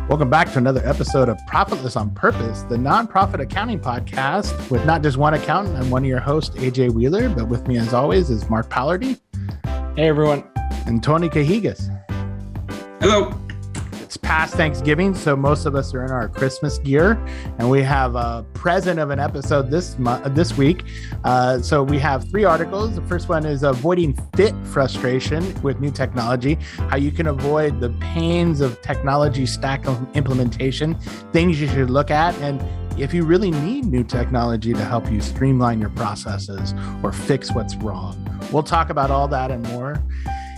Welcome back to another episode of Profitless on Purpose, the nonprofit accounting podcast with not just one accountant. I'm one of your hosts, AJ Wheeler, but with me as always is Mark Palardy. Hey, everyone. And Tony Cajigas. Hello. It's past Thanksgiving, so most of us are in our Christmas gear, and we have a present of an episode this week. So we have 3 articles. The first one is avoiding fit frustration with new technology, how you can avoid the pains of technology stack implementation, things you should look at, and if you really need new technology to help you streamline your processes or fix what's wrong. We'll talk about all that and more.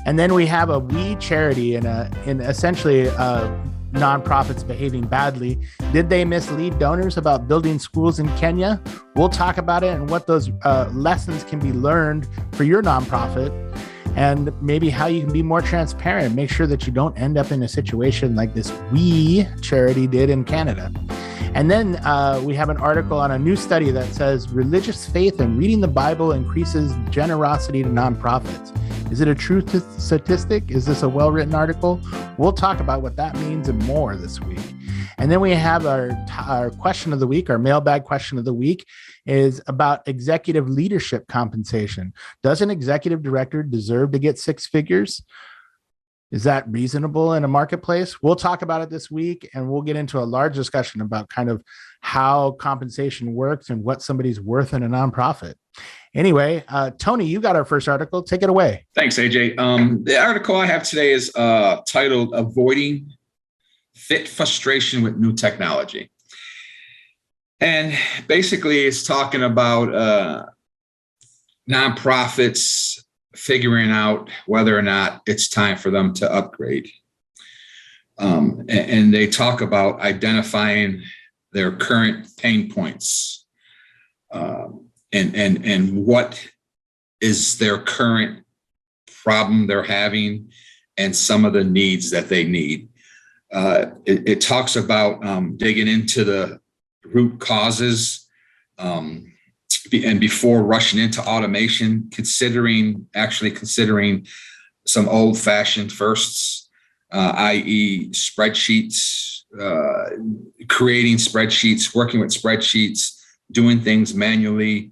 And then we have a We charity in essentially nonprofits behaving badly. Did they mislead donors about building schools in Kenya? We'll talk about it and what those lessons can be learned for your nonprofit, and maybe how you can be more transparent. Make sure that you don't end up in a situation like this We charity did in Canada. And then we have an article on a new study that says religious faith and reading the Bible increases generosity to nonprofits. Is it a true statistic? Is this a well-written article? We'll talk about what that means and more this week. And then we have our question of the week, our mailbag question of the week is about executive leadership compensation. Does an executive director deserve to get 6 figures? Is that reasonable in a marketplace? We'll talk about it this week, and we'll get into a large discussion about kind of how compensation works and what somebody's worth in a nonprofit. Anyway, Tony, you got our first article. Take it away. Thanks, AJ. The article I have today is titled Avoiding Fit Frustration with New Technology. And basically, it's talking about nonprofits figuring out whether or not it's time for them to upgrade. And they talk about identifying their current pain points and what is their current problem they're having and some of the needs that they need. It talks about digging into the root causes, and before rushing into automation, considering some old-fashioned firsts, i.e. spreadsheets, creating spreadsheets, working with spreadsheets, doing things manually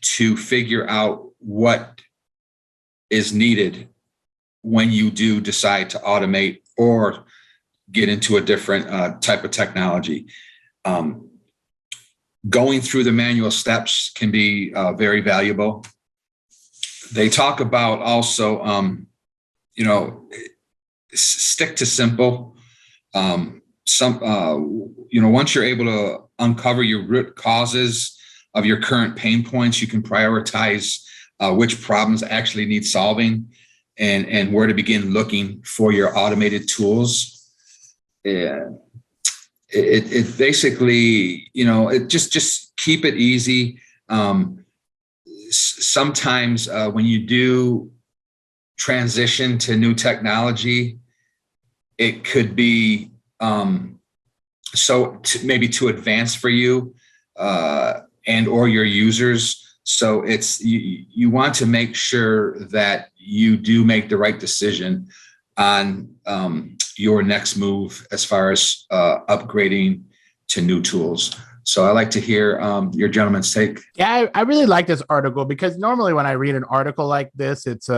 to figure out what is needed when you do decide to automate or get into a different type of technology. Going through the manual steps can be very valuable. They talk about also, stick to simple. Once you're able to uncover your root causes of your current pain points, you can prioritize which problems actually need solving and where to begin looking for your automated tools. It basically, it just keep it easy. Sometimes when you do transition to new technology, it could be maybe too advanced for you and or your users. So it's you want to make sure that you do make the right decision on your next move as far as upgrading to new tools. So I like to hear your gentleman's take. Yeah, I really like this article because normally when I read an article like this, it's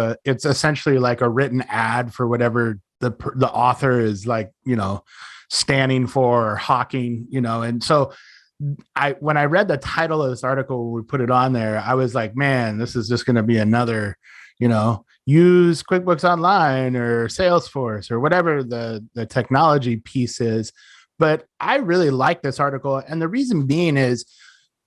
essentially like a written ad for whatever the author is standing for or hawking, and so when I read the title of this article, we put it on there, I was like, man, this is just going to be another, use QuickBooks Online or Salesforce or whatever the technology piece is. But I really like this article. And the reason being is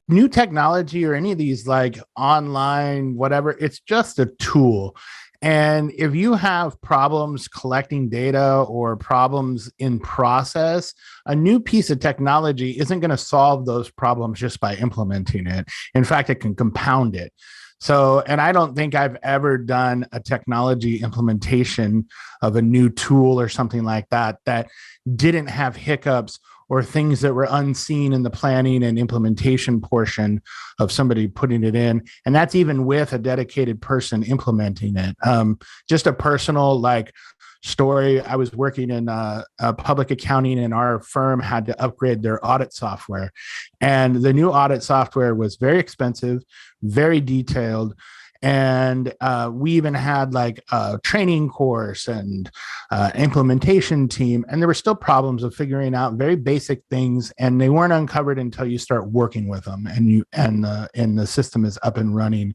new technology or any of these like online, whatever, it's just a tool. And if you have problems collecting data or problems in process, a new piece of technology isn't going to solve those problems just by implementing it. In fact, it can compound it. So, and I don't think I've ever done a technology implementation of a new tool or something like that that didn't have hiccups or things that were unseen in the planning and implementation portion of somebody putting it in. And that's even with a dedicated person implementing it. Just a personal story. I was working in public accounting, and our firm had to upgrade their audit software. And the new audit software was very expensive, very detailed. And we even had a training course and implementation team, and there were still problems of figuring out very basic things, and they weren't uncovered until you start working with them and the system is up and running.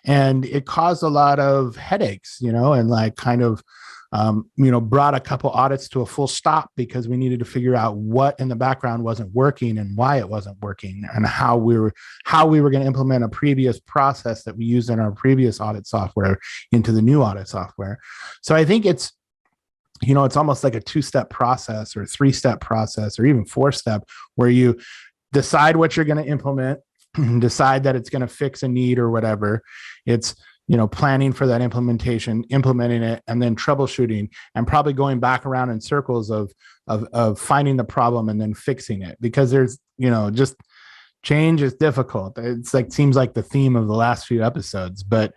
And it caused a lot of headaches, and brought a couple audits to a full stop because we needed to figure out what in the background wasn't working and why it wasn't working, and how we were going to implement a previous process that we used in our previous audit software into the new audit software. So I think it's almost like a 2-step process or 3-step process or even 4-step, where you decide what you're going to implement, decide that it's going to fix a need or whatever. It's planning for that implementation, implementing it, and then troubleshooting, and probably going back around in circles of finding the problem and then fixing it, because there's, just change is difficult. It's seems like the theme of the last few episodes, but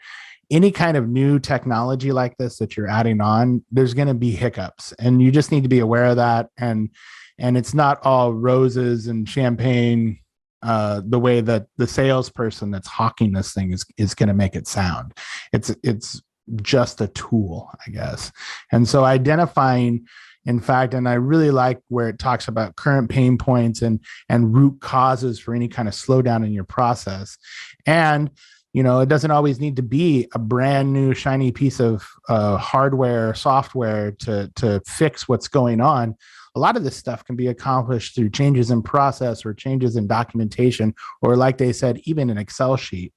any kind of new technology like this that you're adding on, there's going to be hiccups, and you just need to be aware of that. And it's not all roses and champagne, the way that the salesperson that's hawking this thing is going to make it sound. It's just a tool, I guess. And so identifying, in fact, and I really like where it talks about current pain points and root causes for any kind of slowdown in your process. And it doesn't always need to be a brand new shiny piece of hardware or software to fix what's going on. A lot of this stuff can be accomplished through changes in process or changes in documentation, or like they said, even an Excel sheet.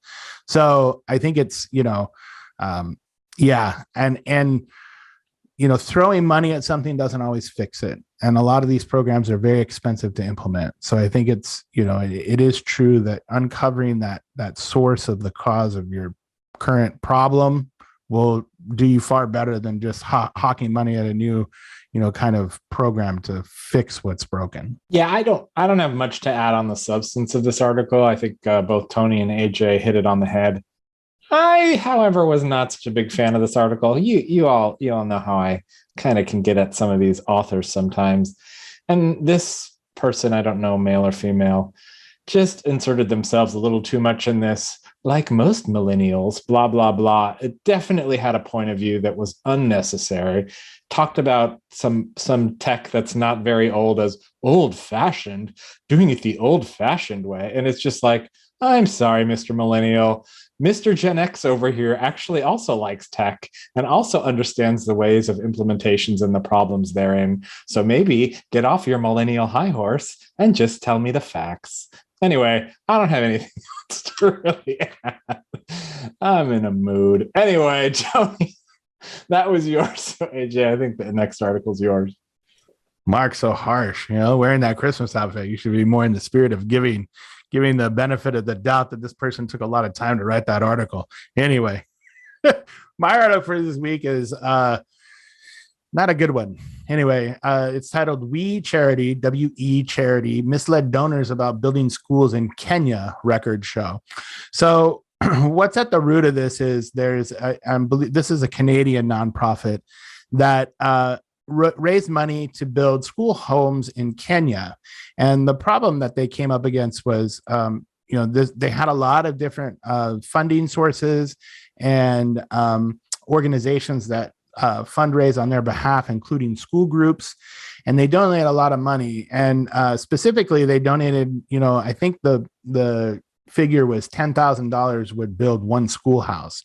So I think it's, throwing money at something doesn't always fix it. And a lot of these programs are very expensive to implement. So I think it's, it is true that uncovering that source of the cause of your current problem will do you far better than just hawking money at a new kind of program to fix what's broken. Yeah, I don't have much to add on the substance of this article. I think both Tony and AJ hit it on the head. I, however, was not such a big fan of this article. You all know how I kind of can get at some of these authors sometimes. And this person, I don't know, male or female, just inserted themselves a little too much in this. Like most millennials, blah, blah, blah. It definitely had a point of view that was unnecessary. Talked about some tech that's not very old as old-fashioned, doing it the old-fashioned way. And it's just like, I'm sorry, Mr. Millennial. Mr. Gen X over here actually also likes tech and also understands the ways of implementations and the problems therein. So maybe get off your millennial high horse and just tell me the facts. Anyway, I don't have anything else to really add. I'm in a mood. Anyway, Tony, that was yours. So, AJ, I think the next article's yours. Mark's so harsh, wearing that Christmas outfit. You should be more in the spirit of giving the benefit of the doubt that this person took a lot of time to write that article. Anyway, my article for this week is not a good one. Anyway, it's titled We Charity, W-E Charity, Misled Donors About Building Schools in Kenya Record Show. So what's at the root of this is this is a Canadian nonprofit that raised money to build school homes in Kenya. And the problem that they came up against was, they had a lot of different funding sources and organizations that fundraise on their behalf, including school groups, and they donate a lot of money. And specifically, they donated, I think the figure was $10,000 would build one schoolhouse.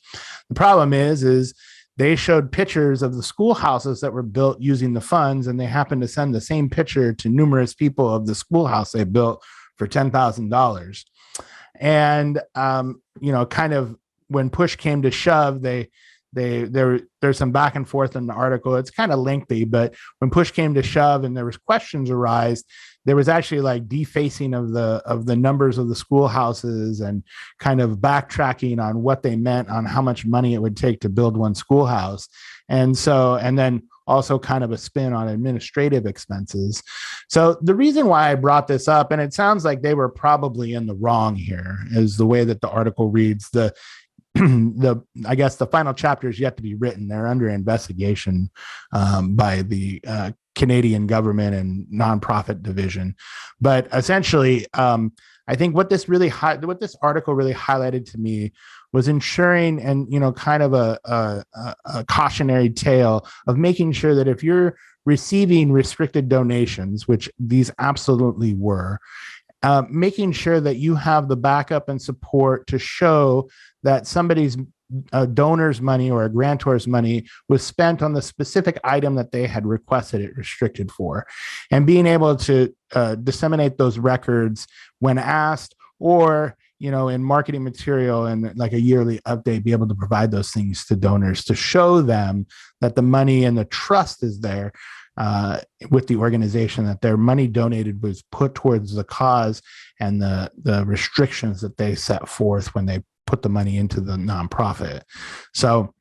The problem is they showed pictures of the schoolhouses that were built using the funds, and they happened to send the same picture to numerous people of the schoolhouse they built for $10,000. And kind of when push came to shove, there's some back and forth in the article. It's kind of lengthy, but when push came to shove and there was questions arise, there was actually like defacing of the numbers of the schoolhouses and kind of backtracking on what they meant on how much money it would take to build one schoolhouse. And then also kind of a spin on administrative expenses. So the reason why I brought this up, and it sounds like they were probably in the wrong here, is the way that the article reads. I guess the final chapter is yet to be written. They're under investigation by the Canadian government and nonprofit division. But essentially, I think what this article really highlighted to me was ensuring, and kind of a cautionary tale of making sure that if you're receiving restricted donations, which these absolutely were, making sure that you have the backup and support to show that somebody's donor's money or a grantor's money was spent on the specific item that they had requested it restricted for, and being able to disseminate those records when asked, or in marketing material and like a yearly update, be able to provide those things to donors to show them that the money and the trust is there with the organization, that their money donated was put towards the cause and the restrictions that they set forth when they put the money into the nonprofit. So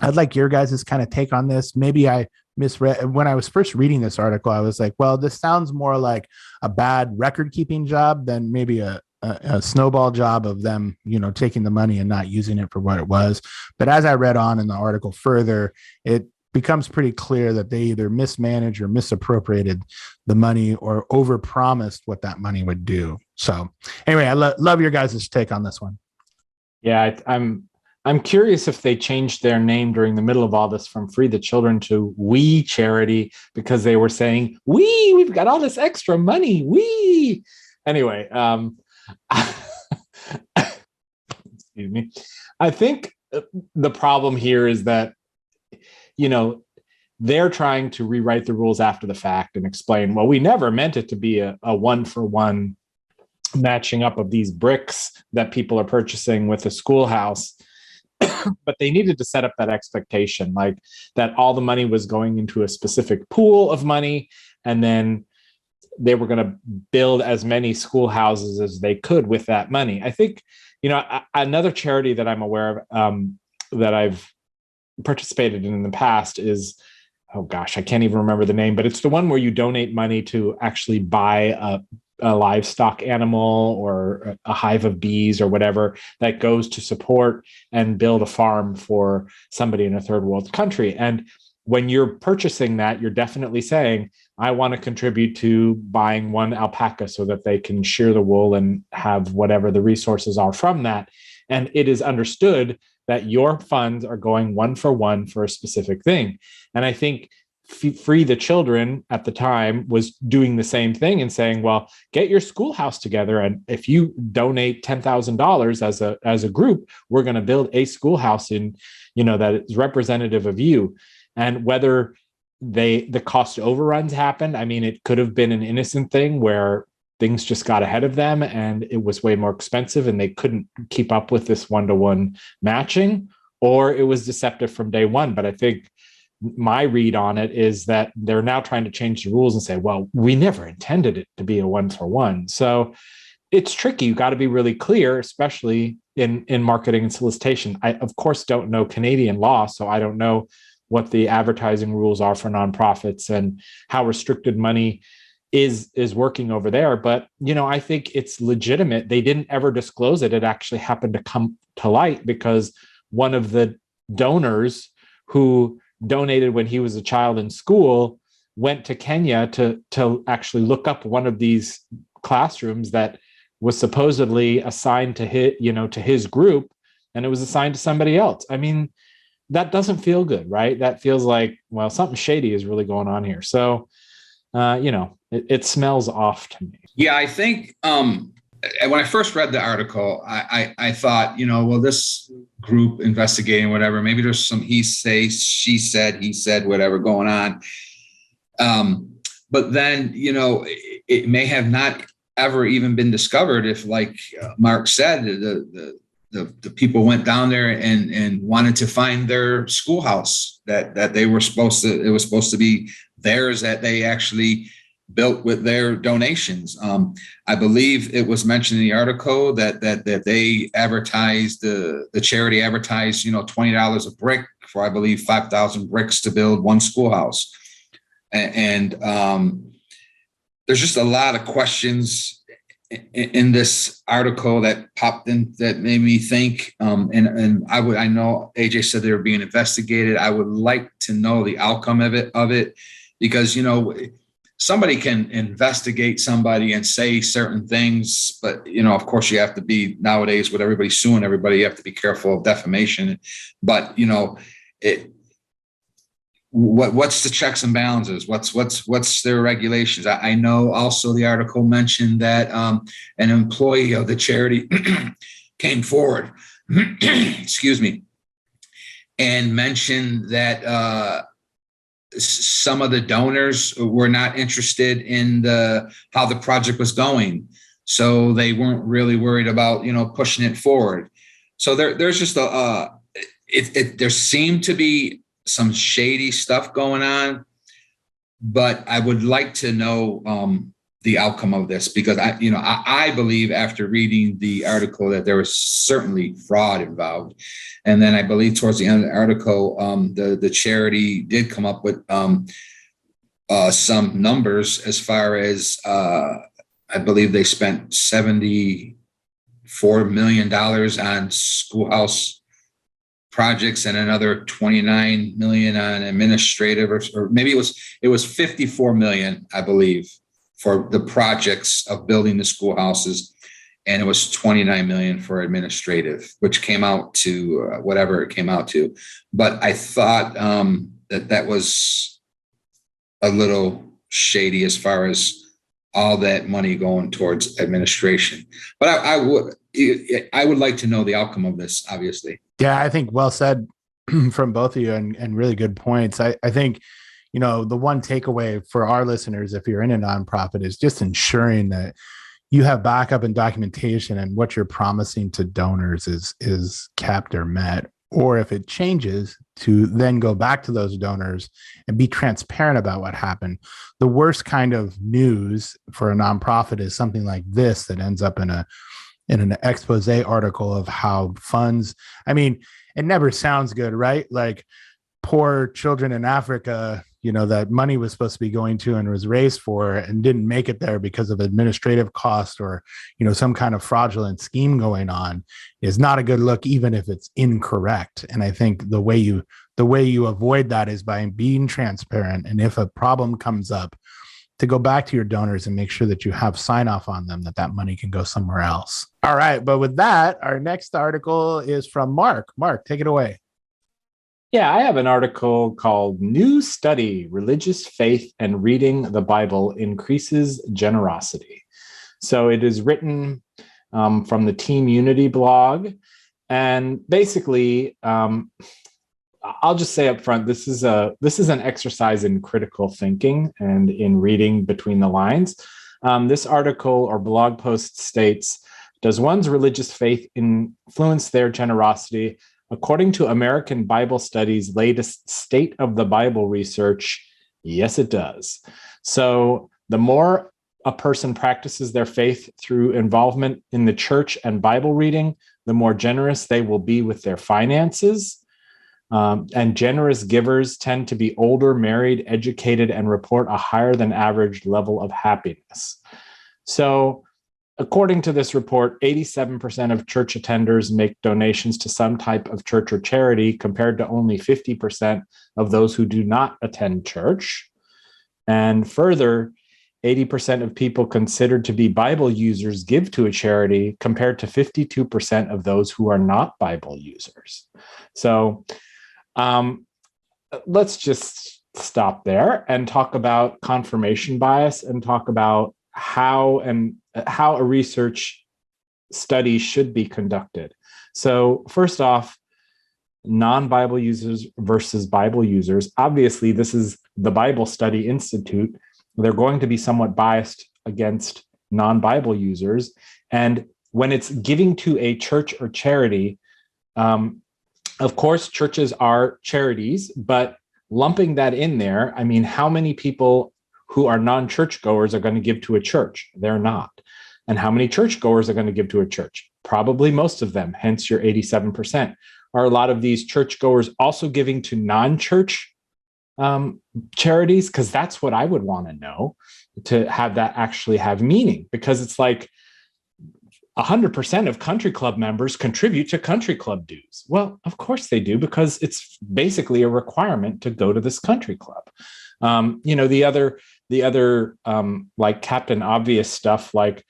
I'd like your guys' kind of take on this. Maybe I misread when I was first reading this article. I was like, well, this sounds more like a bad record keeping job than maybe a snowball job of them, taking the money and not using it for what it was. But as I read on in the article further, it becomes pretty clear that they either mismanaged or misappropriated the money or overpromised what that money would do. So anyway, I love your guys' take on this one. Yeah, I'm curious if they changed their name during the middle of all this from Free the Children to We Charity, because they were saying, we've got all this extra money. Anyway, excuse me. I think the problem here is that, they're trying to rewrite the rules after the fact and explain, well, we never meant it to be a one-for-one matching up of these bricks that people are purchasing with the schoolhouse. But they needed to set up that expectation, like that all the money was going into a specific pool of money, and then they were going to build as many schoolhouses as they could with that money. I think, another charity that I'm aware of that I've participated in the past is, oh gosh, I can't even remember the name, but it's the one where you donate money to actually buy a livestock animal or a hive of bees or whatever that goes to support and build a farm for somebody in a third world country. And when you're purchasing that, you're definitely saying, I want to contribute to buying one alpaca so that they can shear the wool and have whatever the resources are from that. And it is understood that your funds are going one for a specific thing. And I think Free the Children at the time was doing the same thing and saying, well, get your schoolhouse together, and if you donate $10,000 as a group, we're going to build a schoolhouse in, that is representative of you. And whether the cost overruns happened, I mean, it could have been an innocent thing where things just got ahead of them and it was way more expensive and they couldn't keep up with this one-to-one matching, or it was deceptive from day one. But I think my read on it is that they're now trying to change the rules and say, well, we never intended it to be a one-for-one. So it's tricky. You got to be really clear, especially in marketing and solicitation. I, of course, don't know Canadian law, so I don't know what the advertising rules are for nonprofits and how restricted money is working over there. But, I think it's legitimate. They didn't ever disclose it. It actually happened to come to light because one of the donors who donated when he was a child in school went to Kenya to actually look up one of these classrooms that was supposedly assigned to his group, and it was assigned to somebody else. I mean, that doesn't feel good, right? That feels like, well, something shady is really going on here. So, it smells off to me. Yeah, I think when I first read the article, I thought, well, this group investigating whatever, maybe there's some he say, she said, he said, whatever going on. But then, it may have not ever even been discovered if, like Mark said, the people went down there and wanted to find their schoolhouse that they were it was supposed to be theirs, that they actually built with their donations. I believe it was mentioned in the article that they advertised, the charity advertised, $20 a brick for, I believe, 5,000 bricks to build one schoolhouse. And there's just a lot of questions in this article that popped in that made me think. And I know AJ said they were being investigated. I would like to know the outcome of it, because somebody can investigate somebody and say certain things, but of course you have to be, nowadays with everybody suing everybody, you have to be careful of defamation. But what's the checks and balances? What's their regulations? I know also the article mentioned that an employee of the charity came forward, excuse me, and mentioned that some of the donors were not interested in how the project was going, so they weren't really worried about pushing it forward. So there's just there seemed to be some shady stuff going on, but I would like to know the outcome of this, because I believe, after reading the article, that there was certainly fraud involved. And then I believe towards the end of the article, the charity did come up with some numbers as far as I believe they spent $74 million on schoolhouse projects and another 29 million on administrative, or maybe it was 54 million, I believe, for the projects of building the schoolhouses, and it was 29 million for administrative, which came out to whatever it came out to. But I thought that was a little shady as far as all that money going towards administration. But I would like to know the outcome of this, obviously. Yeah, I think well said from both of you, and really good points. I think, the one takeaway for our listeners, if you're in a nonprofit, is just ensuring that you have backup and documentation, and what you're promising to donors is kept or met. Or if it changes, to then go back to those donors and be transparent about what happened. The worst kind of news for a nonprofit is something like this that ends up in an expose article of how funds, it never sounds good, right? Like poor children in Africa, that money was supposed to be going to and was raised for and didn't make it there because of administrative cost or, some kind of fraudulent scheme going on, is not a good look, even if it's incorrect. And I think the way you avoid that is by being transparent. And if a problem comes up, to go back to your donors and make sure that you have sign off on them, that money can go somewhere else. All right. But with that, our next article is from Mark. Mark, take it away. Yeah, I have an article called New Study, Religious Faith and Reading the Bible Increases Generosity. So it is written from the Team Unity blog. And basically, I'll just say up front, this is an exercise in critical thinking and in reading between the lines. This article or blog post states, does one's religious faith influence their generosity? According to American Bible Study's latest State of the Bible research, yes, it does. So the more a person practices their faith through involvement in the church and Bible reading, the more generous they will be with their finances. And generous givers tend to be older, married, educated, and report a higher than average level of happiness. So according to this report, 87% of church attenders make donations to some type of church or charity, compared to only 50% of those who do not attend church. And further, 80% of people considered to be Bible users give to a charity, compared to 52% of those who are not Bible users. So let's just stop there and talk about confirmation bias, and talk about how a research study should be conducted. So first off, non-Bible users versus Bible users. Obviously, this is the Bible Study Institute. They're going to be somewhat biased against non-Bible users. And when it's giving to a church or charity, of course, churches are charities, but lumping that in there, how many people who are non-churchgoers are going to give to a church? They're not. And how many churchgoers are going to give to a church? Probably most of them, hence your 87%. Are a lot of these churchgoers also giving to non-church charities? Because that's what I would want to know, to have that actually have meaning, because it's like 100% of country club members contribute to country club dues. Well, of course they do, because it's basically a requirement to go to this country club. The other like Captain Obvious stuff, like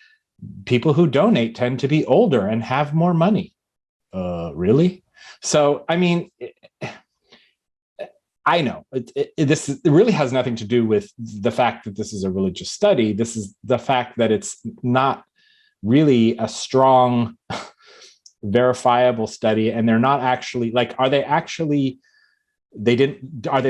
people who donate tend to be older and have more money. Really? So, I mean, I know this really has nothing to do with the fact that this is a religious study. This is the fact that it's not really a strong, verifiable study. And they're not actually, like, are they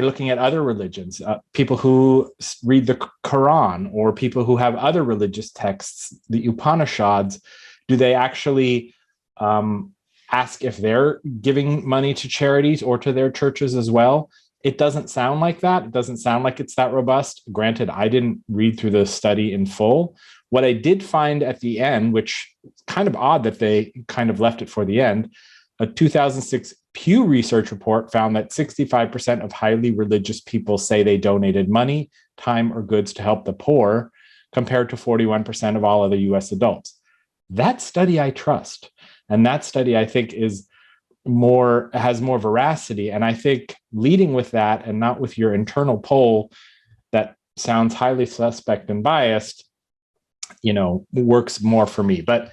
looking at other religions, people who read the Quran, or people who have other religious texts, the Upanishads? Do they actually ask if they're giving money to charities or to their churches as well? It doesn't sound like that. It doesn't sound like it's that robust. Granted, I didn't read through the study in full. What I did find at the end, which is kind of odd that they kind of left it for the end, a 2006 Pew Research report found that 65% of highly religious people say they donated money, time, or goods to help the poor, compared to 41% of all other US adults. That study I trust. And that study, I think, has more veracity. And I think leading with that, and not with your internal poll that sounds highly suspect and biased, works more for me. But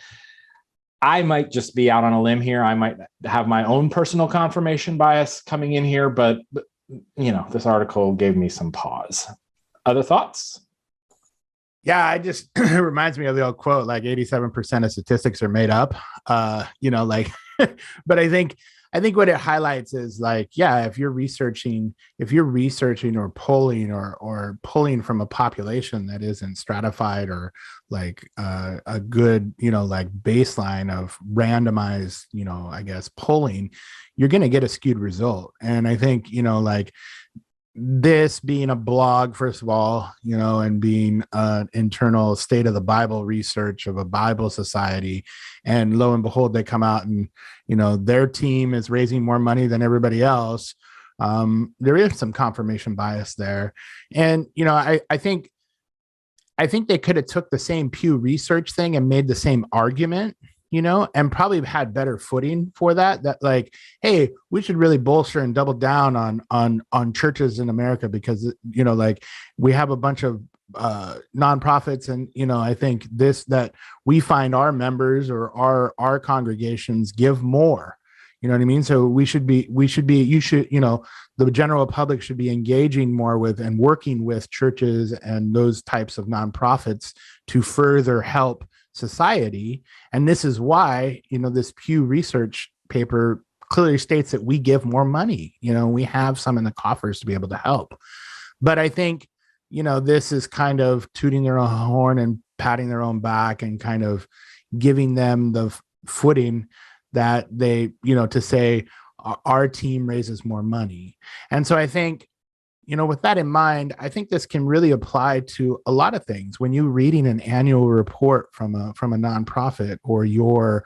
I might just be out on a limb here. I might have my own personal confirmation bias coming in here, but this article gave me some pause. Other thoughts? Yeah, it reminds me of the old quote, like 87% of statistics are made up. But I think what it highlights is, like, yeah, if you're researching or polling or pulling from a population that isn't stratified, or like a good, like baseline of randomized, I guess, polling, you're going to get a skewed result. And I think, like, this being a blog, first of all, and being an internal state of the Bible research of a Bible society, and lo and behold, they come out and, their team is raising more money than everybody else. There is some confirmation bias there. And, I think they could have took the same Pew Research thing and made the same argument, and probably had better footing for that, like, hey, we should really bolster and double down on churches in America, because, like, we have a bunch of nonprofits, and, I think that we find our members or our congregations give more, you know what I mean? So the general public should be engaging more with and working with churches and those types of nonprofits to further help society. And this is why, this Pew Research paper clearly states that we give more money. We have some in the coffers to be able to help. But I think, this is kind of tooting their own horn and patting their own back, and kind of giving them the footing that they, to say our team raises more money. And so I think, with that in mind, I think this can really apply to a lot of things. When you're reading an annual report from a nonprofit, or you're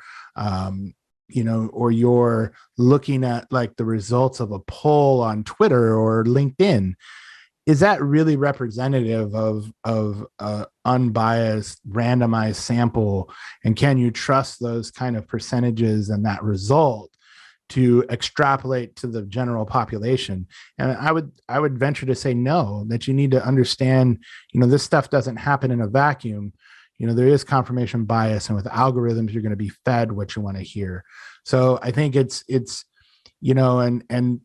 looking at, like, the results of a poll on Twitter or LinkedIn, is that really representative of unbiased, randomized sample? And can you trust those kind of percentages and that result to extrapolate to the general population? And I would venture to say no, that you need to understand, this stuff doesn't happen in a vacuum. There is confirmation bias, and with algorithms, you're going to be fed what you want to hear. So I think it's and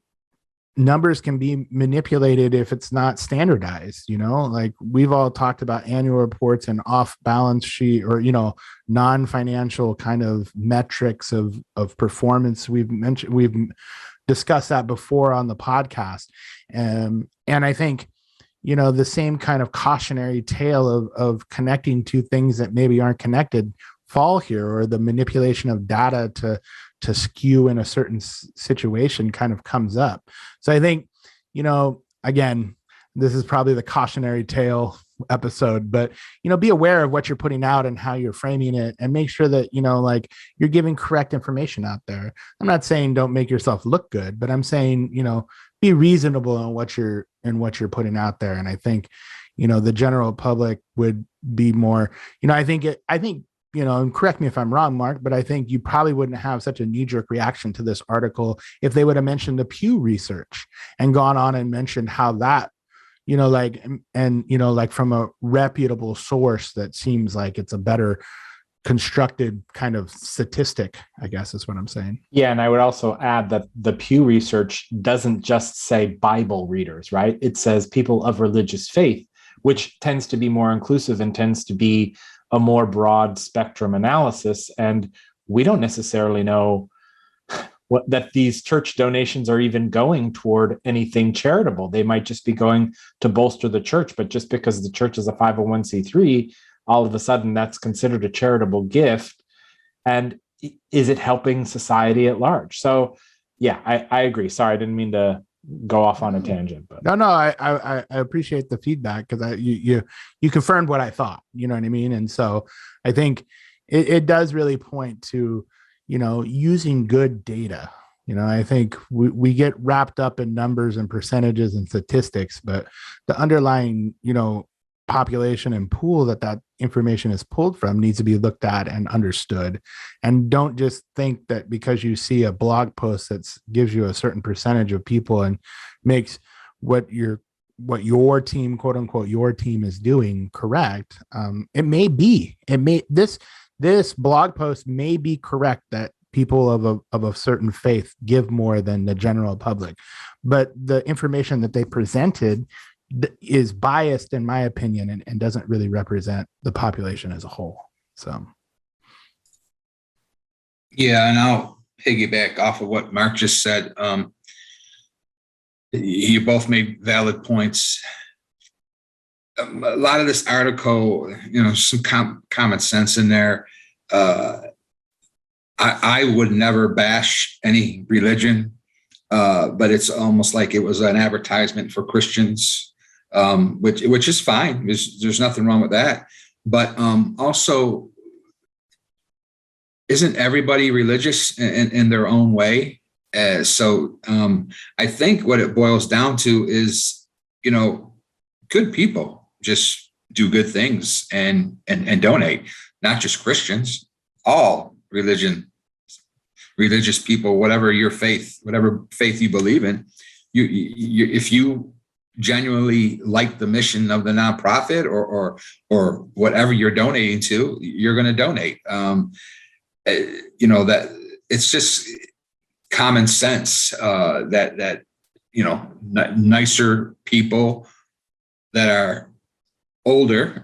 numbers can be manipulated if it's not standardized. Like, we've all talked about annual reports and off balance sheet, or non-financial kind of metrics of performance. We've discussed that before on the podcast, and I think the same kind of cautionary tale of connecting two things that maybe aren't connected fall here, or the manipulation of data to skew in a certain situation kind of comes up. So I think, again, this is probably the cautionary tale episode, but be aware of what you're putting out and how you're framing it, and make sure that like you're giving correct information out there. I'm not saying don't make yourself look good, but I'm saying be reasonable in what you're putting out there. And I think the general public would be more, I think and correct me if I'm wrong, Mark, but I think you probably wouldn't have such a knee-jerk reaction to this article if they would have mentioned the Pew Research and gone on and mentioned how that like from a reputable source that seems like it's a better constructed kind of statistic, I guess is what I'm saying. Yeah. And I would also add that the Pew Research doesn't just say Bible readers, right? It says people of religious faith, which tends to be more inclusive and tends to be a more broad spectrum analysis. And we don't necessarily know that these church donations are even going toward anything charitable. They might just be going to bolster the church, but just because the church is a 501c3, all of a sudden that's considered a charitable gift. And is it helping society at large? So yeah, I agree. Sorry, I didn't mean to go off on a tangent, but no, I appreciate the feedback, because you confirmed what I thought, you know what I mean? And so I think it does really point to using good data. I think we get wrapped up in numbers and percentages and statistics, but the underlying, population and pool that information is pulled from needs to be looked at and understood. And don't just think that because you see a blog post that gives you a certain percentage of people and makes what your team, quote unquote, your team is doing correct. This blog post may be correct that people of a certain faith give more than the general public, but the information that they presented is biased, in my opinion, and doesn't really represent the population as a whole. So, yeah, and I'll piggyback off of what Mark just said. You both made valid points. A lot of this article, some common sense in there. I would never bash any religion, but it's almost like it was an advertisement for Christians, which is fine. There's nothing wrong with that. But also, isn't everybody religious in their own way? So I think what it boils down to is, good people just do good things and donate, not just Christians, all religious people, whatever your faith, whatever faith you believe in, you if you genuinely like the mission of the nonprofit or whatever you're donating to, you're going to donate. That it's just common sense that nicer people that are older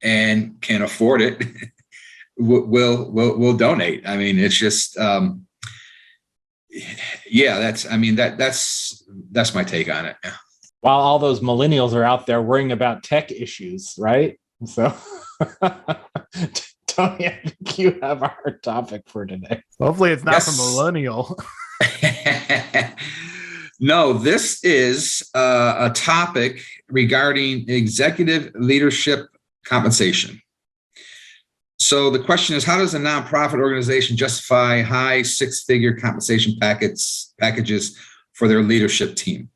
and can afford it will donate. I mean, it's just that's my take on it. Yeah. While all those millennials are out there worrying about tech issues, right? So, Tony, I think you have our topic for today. Hopefully it's not from a millennial. No, this is a topic regarding executive leadership compensation. So the question is, how does a nonprofit organization justify high six-figure compensation packages for their leadership team?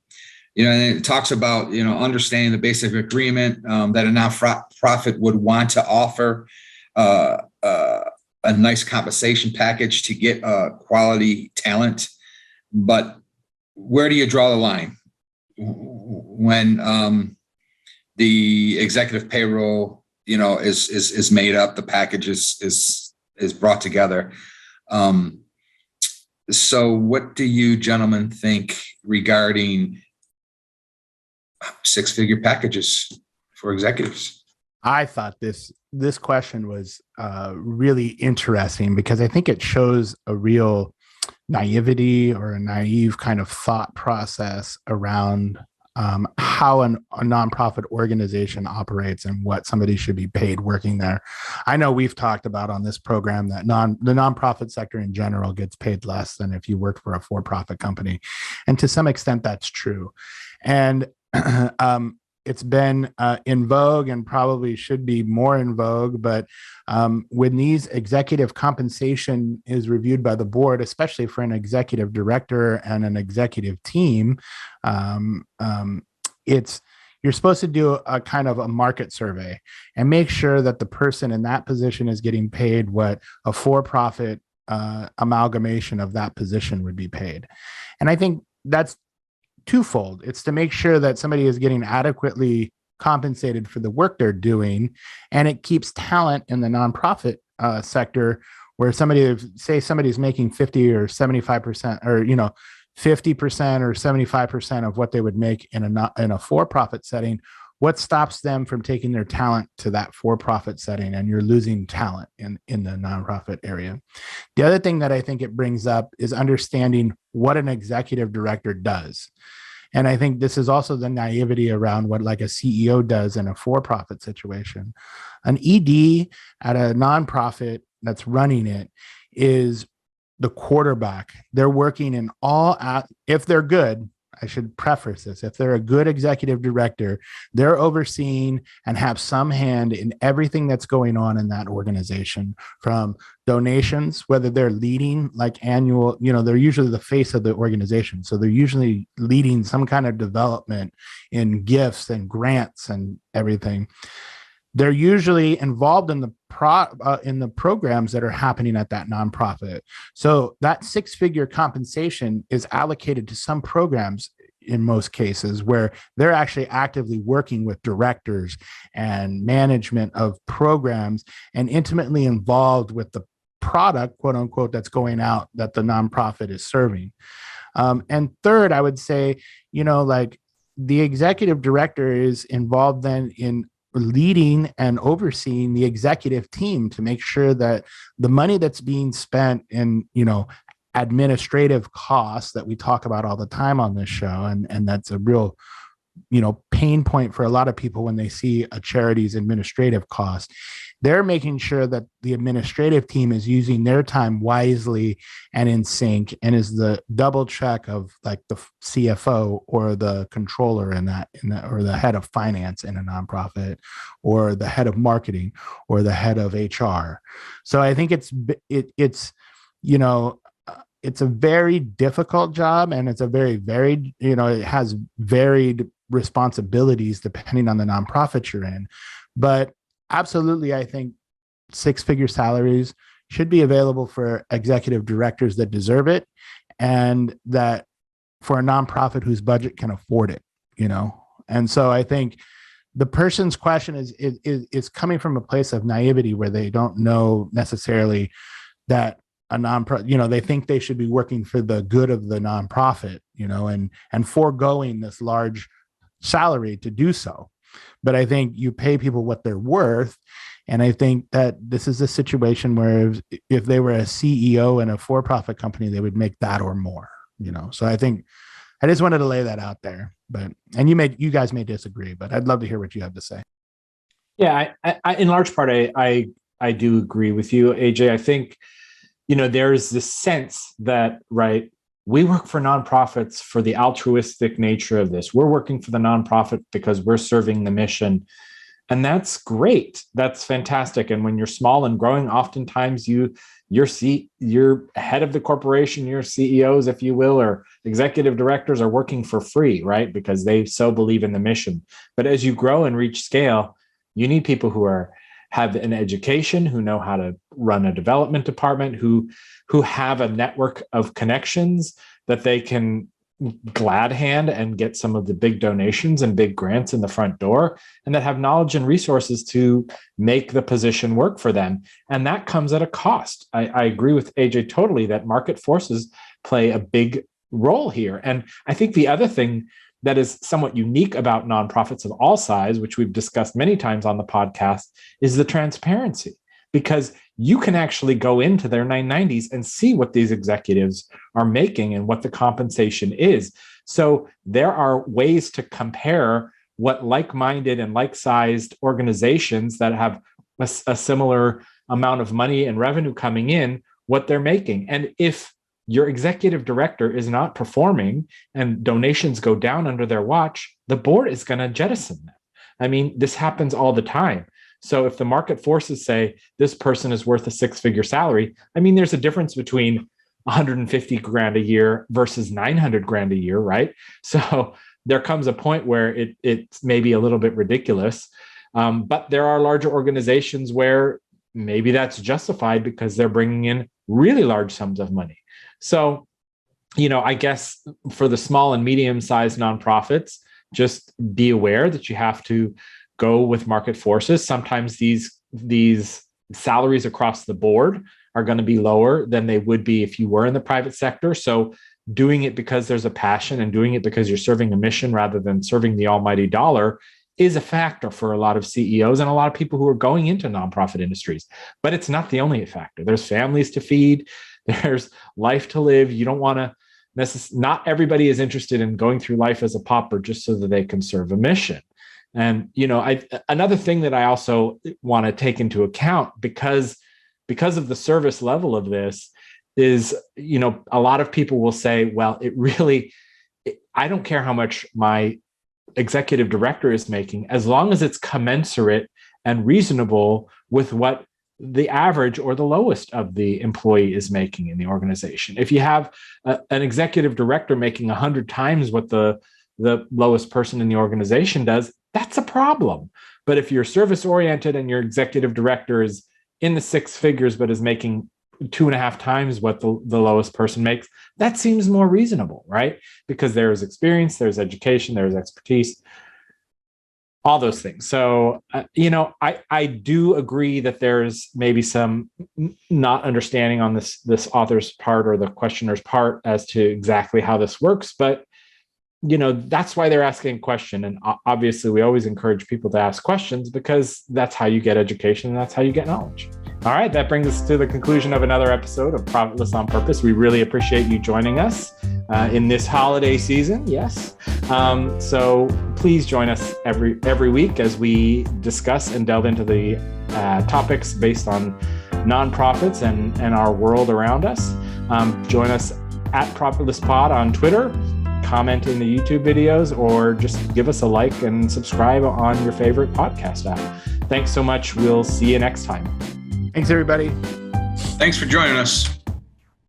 And it talks about, understanding the basic agreement that a nonprofit would want to offer a nice compensation package to get quality talent. But where do you draw the line when the executive payroll, is made up, the package is brought together? So what do you gentlemen think regarding six-figure packages for executives? I thought this question was really interesting, because I think it shows a real naivety or a naive kind of thought process around how a nonprofit organization operates and what somebody should be paid working there. I know we've talked about on this program that the nonprofit sector in general gets paid less than if you worked for a for-profit company. And to some extent, that's true. And it's been in vogue and probably should be more in vogue. But when these executive compensation is reviewed by the board, especially for an executive director and an executive team, it's you're supposed to do a kind of a market survey and make sure that the person in that position is getting paid what a for-profit amalgamation of that position would be paid. And I think that's twofold. It's to make sure that somebody is getting adequately compensated for the work they're doing, and it keeps talent in the nonprofit sector where somebody's making 50 or 75% or 50% or 75% of what they would make in a for-profit setting. What stops them from taking their talent to that for-profit setting? And you're losing talent in the nonprofit area. The other thing that I think it brings up is understanding what an executive director does. And I think this is also the naivety around what like a CEO does in a for-profit situation. An ED at a nonprofit that's running it is the quarterback. They're working in if they're good, I should preface this. If they're a good executive director, they're overseeing and have some hand in everything that's going on in that organization, from donations, whether they're leading like annual, they're usually the face of the organization. So they're usually leading some kind of development in gifts and grants and everything. They're usually involved in the programs that are happening at that nonprofit. So that six-figure compensation is allocated to some programs in most cases where they're actually actively working with directors and management of programs and intimately involved with the product, quote unquote, that's going out that the nonprofit is serving. And third, I would say, like the executive director is involved then in leading and overseeing the executive team to make sure that the money that's being spent in, administrative costs that we talk about all the time on this show, and that's a real, pain point for a lot of people when they see a charity's administrative cost. They're making sure that the administrative team is using their time wisely and in sync, and is the double check of like the CFO or the controller in that, or the head of finance in a nonprofit, or the head of marketing, or the head of HR. So I think it's a very difficult job, and it's a very varied, it has varied responsibilities depending on the nonprofit you're in. But absolutely, I think six-figure salaries should be available for executive directors that deserve it, and that for a nonprofit whose budget can afford it, And so I think the person's question is coming from a place of naivety where they don't know necessarily that a nonprofit, they think they should be working for the good of the nonprofit, and foregoing this large salary to do so. But I think you pay people what they're worth. And I think that this is a situation where if they were a CEO in a for-profit company, they would make that or more, So I think I just wanted to lay that out there. And you guys may disagree, but I'd love to hear what you have to say. Yeah, I in large part, I do agree with you, AJ. I think, there's this sense that, right, we work for nonprofits for the altruistic nature of this. We're working for the nonprofit because we're serving the mission. And that's great. That's fantastic. And when you're small and growing, oftentimes you're head of the corporation, your CEOs, if you will, or executive directors are working for free, right? Because they so believe in the mission. But as you grow and reach scale, you need people who have an education, who know how to run a development department, who have a network of connections that they can glad hand and get some of the big donations and big grants in the front door, and that have knowledge and resources to make the position work for them. And that comes at a cost. I agree with AJ totally that market forces play a big role here. And I think the other thing that is somewhat unique about nonprofits of all size, which we've discussed many times on the podcast, is the transparency, because you can actually go into their 990s and see what these executives are making and what the compensation is. So there are ways to compare what like-minded and like-sized organizations that have a similar amount of money and revenue coming in, what they're making. And if your executive director is not performing and donations go down under their watch, the board is going to jettison them. I mean, this happens all the time. So if the market forces say this person is worth a six-figure salary, I mean, there's a difference between 150 grand a year versus 900 grand a year, right? So there comes a point where it's maybe a little bit ridiculous. But there are larger organizations where maybe that's justified because they're bringing in really large sums of money. So, I guess for the small and medium-sized nonprofits, just be aware that you have to go with market forces. Sometimes these salaries across the board are going to be lower than they would be if you were in the private sector. So doing it because there's a passion and doing it because you're serving a mission rather than serving the almighty dollar is a factor for a lot of CEOs and a lot of people who are going into nonprofit industries. But it's not the only factor. There's families to feed. There's life to live. You don't want to not everybody is interested in going through life as a pauper just so that they can serve a mission. And, another thing that I also want to take into account because of the service level of this is, a lot of people will say, well, I don't care how much my executive director is making, as long as it's commensurate and reasonable with what the average or the lowest of the employee is making in the organization. If you have an executive director making 100 times what the lowest person in the organization does, that's a problem. But if you're service oriented and your executive director is in the six figures, but is making 2.5 times what the lowest person makes, that seems more reasonable, right? Because there is experience, there's education, there's expertise, all those things. So, I do agree that there's maybe some not understanding on this author's part or the questioner's part as to exactly how this works, but that's why they're asking a question. And obviously we always encourage people to ask questions because that's how you get education and that's how you get knowledge. All right, that brings us to the conclusion of another episode of Profitless on Purpose. We really appreciate you joining us in this holiday season. Yes. So please join us every week as we discuss and delve into the topics based on nonprofits and our world around us. Join us at Profitless Pod on Twitter, comment in the YouTube videos, or just give us a like and subscribe on your favorite podcast app. Thanks so much. We'll see you next time. Thanks, everybody. Thanks for joining us.